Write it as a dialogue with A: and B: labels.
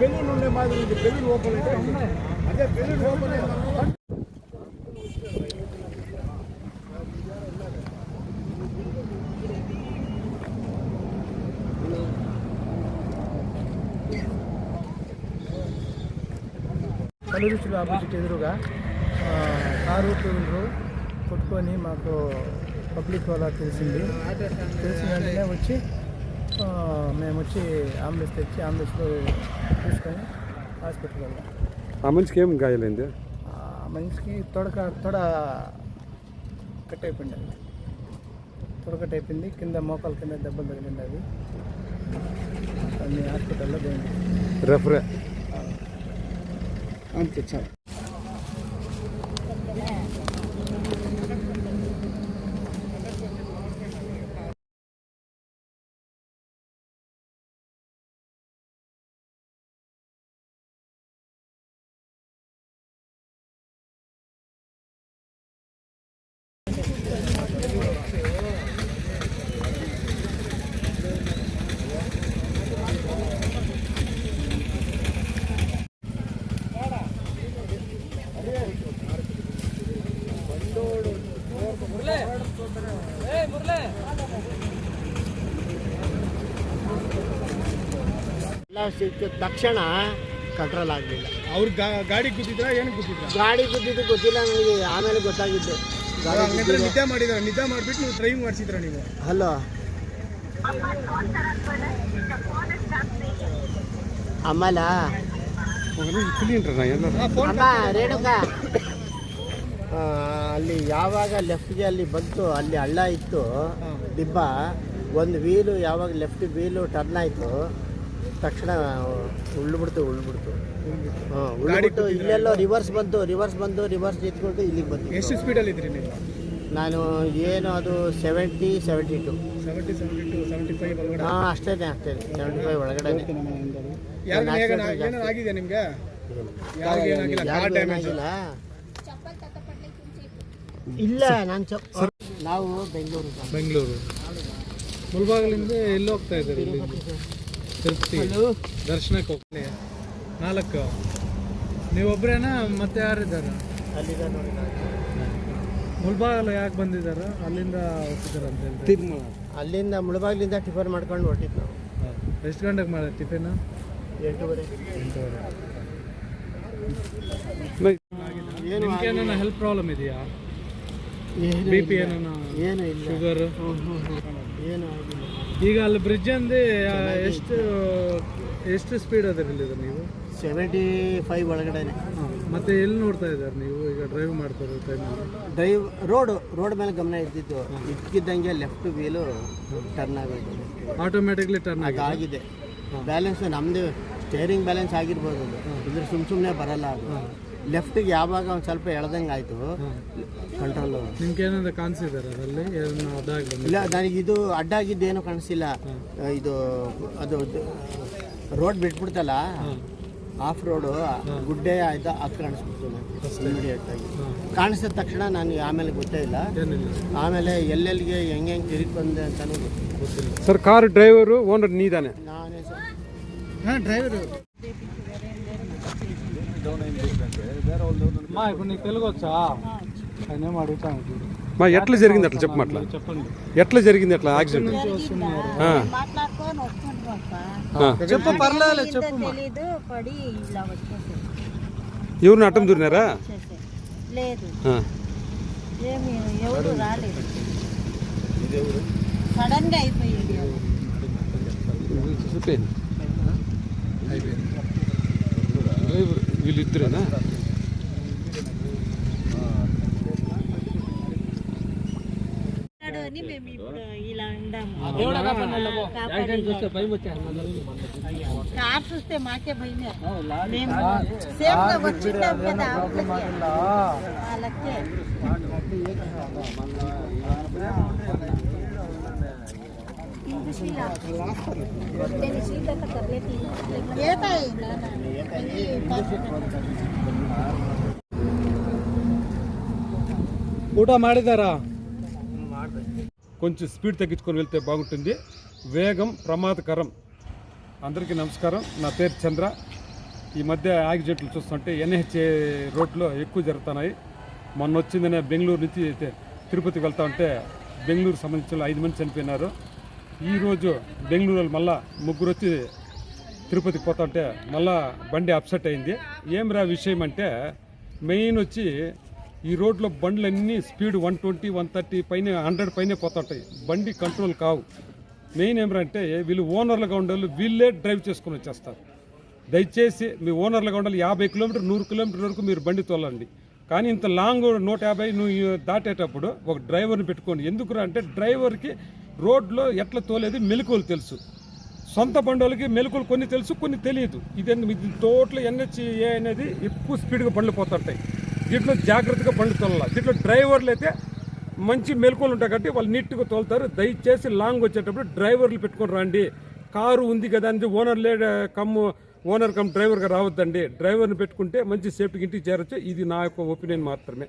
A: Balloon ಉಂಡೆ ಮಾದರಿ balloon open ಇದೆ. ಅದೇ ಬೆಲೂನ್ ಓಪನ್ కలురుచులు ఆపోజిట్ ఎదురుగా కారు టూ వీలరు కొట్టుకొని మాకు పబ్లిక్ వాళ్ళ తెలిసిన వెంటనే వచ్చి మేము వచ్చి అంబులెన్స్ తెచ్చి అంబులెన్స్లో తీసుకొని హాస్పిటల్కి వెళ్ళాం.
B: ఆ మనిషికి ఏం గాయాలైంది?
A: ఆ మనిషికి తొడ కట్ అయిపోయింది. తొడ కట్ అయిపోయింది, కింద మోకాల కింద దెబ్బలు తగిలింది. అది అన్ని హాస్పిటల్లో పోయింది.
B: రెఫరే
A: అంతే చాలు. ಸಿಕ್ಕ ತಕ್ಷಣ ಕಂಟ್ರೋಲ್ ಆಗಲಿಲ್ಲ.
C: ಅವ್ರು ಗಾಡಿ ಗುದ್ದಿದ್ರ ಏನು ಗುದ್ದಿದ್ರ?
A: ಗಾಡಿ ಗುದ್ದಿದ್ದು ಗೊತ್ತಿಲ್ಲ ನನಗೆ, ಆಮೇಲೆ ಗೊತ್ತಾಗಿದ್ದು.
C: ನಿದ್ದೆ ಮಾಡಿದ್ರ? ನಿದ್ದೆ ಮಾಡಿಬಿಟ್ಟು ನೀವು ಡ್ರೈವಿಂಗ್ ಮಾಡಿಸಿದ್ರ ನೀವು?
A: ಹಲೋ ಅಮ್ಮಲ ಅಮ್ಮ ರೇಣುಕಾ, ಅಲ್ಲಿ ಯಾವಾಗ ಲೆಫ್ಟ್ಗೆ ಅಲ್ಲಿ ಬಂತು, ಅಲ್ಲಿ ಹಳ್ಳ ಇತ್ತು ಡಿಬ್ಬ, ಒಂದು ವೀಲು ಯಾವಾಗ ಲೆಫ್ಟ್ ವೀಲು ಟರ್ನ್ ಆಯಿತು ತಕ್ಷಣ ಉಳ್ಬಿಡ್ತು. ಇಲ್ಲೆಲ್ಲೋ ರಿವರ್ಸ್ ಬಂತು, ರಿವರ್ಸ್ ನಿಂತ್ಕೊಂಡು ಇಲ್ಲಿಗೆ ಬಂತು.
C: ಎಷ್ಟು ಸ್ಪೀಡಲ್ಲಿ ಇದ್ರಿ ನೀವು?
A: ನಾನು ಏನು ಅದು 70, 72,
C: 75 ಒಳಗಡೆ?
A: ಹಾಂ ಅಷ್ಟೇ 75 ಒಳಗಡೆ.
C: ಏನಾಗಿದೆ ನಿಮಗೆ?
A: ಏನಾಗಿಲ್ಲ. ಇಲ್ಲ ನಾನು ನಾವು
C: ಬೆಂಗಳೂರು ಮುಳಬಾಗಿಲಿಂದ ಎಲ್ಲಿ ಹೋಗ್ತಾ ಇದ್ದಾರೆ? ತಿರುಪತಿ ದರ್ಶನಕ್ಕೆ ಹೋಗ್ಲಿ 4. ನೀವೊಬ್ಬರೇನಾ ಮತ್ತೆ ಯಾರಿದ್ದಾರೆ? ಮುಳಬಾಗಿಲು ಯಾಕೆ ಬಂದಿದ್ದಾರೆ? ಅಲ್ಲಿಂದ ಹೋಗ್ತಿದ್ದಾರೆ ಅಂತ ಹೇಳ್ತಾರೆ.
A: ಅಲ್ಲಿಂದ ಮುಳಬಾಗಿಲಿಂದ ಟಿಫನ್ ಮಾಡ್ಕೊಂಡು ಹೊರಟಿದ್ದು ನಾವು.
C: ಎಷ್ಟು ಗಂಟೆಗೆ ಮಾಡಿದೆ ಟಿಫಿನ್?
A: 8:30.
C: ನಿಮ್ಗೇನ ಹೆಲ್ತ್ ಪ್ರಾಬ್ಲಮ್ ಇದೆಯಾ? BP ಏನೋ?
A: ಏನು ಇಲ್ಲ.
C: ಶುಗರ್
A: ಏನು ಆಗಿಲ್ಲ.
C: ಈಗ ಅಲ್ಲಿ ಬ್ರಿಡ್ಜ್ ಅಂದೆ ಎಷ್ಟು ಸ್ಪೀಡ್ ಅದರಲ್ಲಿ ನೀವು?
A: 75 ಒಳಗಡೆನೆ.
C: ಮತ್ತೆ ಎಲ್ಲಿ ನೋಡ್ತಾ ಇದ್ದಾರೆ ನೀವು ಈಗ ಡ್ರೈವ್ ಮಾಡ್ತಾ ಇರೋ ಟೈಮಲ್ಲಿ?
A: ರೋಡ್ ಮೇಲೆ ಗಮನ ಇದ್ದಿದ್ದು, ಇದ್ದಕ್ಕಿದ್ದಂಗೆ ಲೆಫ್ಟ್ ವೀಲು ಟರ್ನ್ ಆಗೋದು,
C: ಆಟೋಮೆಟಿಕ್ಲಿ ಟರ್ನ್
A: ಆಗಿದೆ. ಬ್ಯಾಲೆನ್ಸ್ ನಮ್ಮದು ಸ್ಟೇರಿಂಗ್ ಬ್ಯಾಲೆನ್ಸ್ ಆಗಿರ್ಬೋದು, ಅದು ಇದ್ರ ಸುಮ್ಮನೆ ಬರಲ್ಲ. ಅದು ಲೆಫ್ಟಿಗೆ ಯಾವಾಗ ಒಂದು ಸ್ವಲ್ಪ ಎಳ್ದಂಗೆ ಆಯಿತು, ಕಂಟ್ರೋಲು.
C: ನಿಮ್ಗೆ ಏನಾದ್ರು ಕಾಣಿಸಿದ್ದಾರೆ ಅದರಲ್ಲಿ?
A: ಇಲ್ಲ, ನನಗೆ ಇದು ಅಡ್ಡಾಗಿದ್ದೇನು ಕಾಣಿಸಿಲ್ಲ. ಇದು ಅದು ರೋಡ್ ಬಿಟ್ಬಿಡ್ತಲ್ಲ, ಆಫ್ ರೋಡು ಗುಡ್ಡೆ ಆಯ್ತು, ಅದು ಕಾಣಿಸ್ಬಿಡ್ತು ನನಗೆ ಇಮಿಡಿಯೇಟಾಗಿ. ಕಾಣಿಸಿದ ತಕ್ಷಣ ನನಗೆ ಆಮೇಲೆ ಗೊತ್ತೇ ಇಲ್ಲ. ಆಮೇಲೆ ಎಲ್ಲೆಲ್ಲಿಗೆ ಹೆಂಗೆ ತಿರುಗಿ ಬಂದೆ ಅಂತಲೂ ಗೊತ್ತಿಲ್ಲ.
B: ಸರ್, ಕಾರ್ ಡ್ರೈವರು ಓನರ್ ನೀದಾನೆ?
A: ನಾನೇ ಸರ್.
C: ಹಾಂ, డ్రైవరు. మా ఇప్పుడు నీకు తెలుగు వచ్చా? ఆయన ఏమో అడుగుతాను.
B: మా ఎట్లా జరిగింది అట్లా చెప్పు. అట్లా
C: చెప్పండి,
B: ఎట్లా జరిగింది అట్లా యాక్సిడెంట్?
C: చెప్పు, పర్లేదు చెప్పు.
B: ఎవరిని అట్టం దూరినారా?
D: లేదు, ఎవరు రాలేదు, సడన్ గా అయిపోయింది.
B: వీళ్ళిద్దరేనా?
D: మేము ఇప్పుడు ఇలా కార్ చూస్తే మాకే భయమే మేము సేఫ్గా వచ్చింటాం కదా వాళ్ళకే
C: ಊಟ ಮಾಡಿದಾರಾ?
B: కొంచెం స్పీడ్ తగ్గించుకొని వెళ్తే బాగుంటుంది. వేగం ప్రమాదకరం. అందరికీ నమస్కారం. నా పేరు చంద్ర. ఈ మధ్య యాక్సిడెంట్లు చూస్తుంటే ఎన్హెచ్ఏ రోడ్లో ఎక్కువ జరుగుతున్నాయి. మొన్న వచ్చిందనే బెంగళూరు నుంచి తిరుపతికి వెళ్తా ఉంటే బెంగళూరు సంబంధించిన 5 మంది చనిపోయినారు. ఈరోజు బెంగళూరు మళ్ళా 3 వచ్చి తిరుపతికి పోతా ఉంటే మళ్ళా బండి అప్సెట్ అయింది. ఏమిరా విషయం అంటే మెయిన్ వచ్చి ఈ రోడ్లో బండ్లన్నీ స్పీడ్ 120, 130 పైన 100 పైనే పోతుంటాయి. బండి కంట్రోల్ కావు. మెయిన్ ఏమిటంటే వీళ్ళు ఓనర్లుగా ఉండేవాళ్ళు వీళ్ళే డ్రైవ్ చేసుకుని వచ్చేస్తారు. దయచేసి మీ ఓనర్లుగా ఉండాలి 50 కిలోమీటర్ 100 కిలోమీటర్ వరకు మీరు బండి తోలండి. కానీ ఇంత లాంగ్ 150 నువ్వు దాటేటప్పుడు ఒక డ్రైవర్ని పెట్టుకోండి. ఎందుకురా అంటే డ్రైవర్కి రోడ్లో ఎట్లా తోలేది మెలకువలు తెలుసు. సొంత బండి మెలకువలు కొన్ని తెలుసు, కొన్ని తెలియదు. ఇది టోటల్ NHA అనేది ఎక్కువ స్పీడ్గా బండ్లు పోతుంటాయి. దీంట్లో జాగ్రత్తగా బండ్లు తోలాలి. దీంట్లో డ్రైవర్లు అయితే మంచి మెలకువలు ఉంటాయి కాబట్టి వాళ్ళు నీట్గా తోలుతారు. దయచేసి లాంగ్ వచ్చేటప్పుడు డ్రైవర్లు పెట్టుకొని రండి. కారు ఉంది కదా అని ఓనర్ కమ్ డ్రైవర్గా రావద్దండి. డ్రైవర్ని పెట్టుకుంటే మంచి సేఫ్టీకి ఇంటికి చేరొచ్చు. ఇది నా యొక్క ఒపీనియన్ మాత్రమే.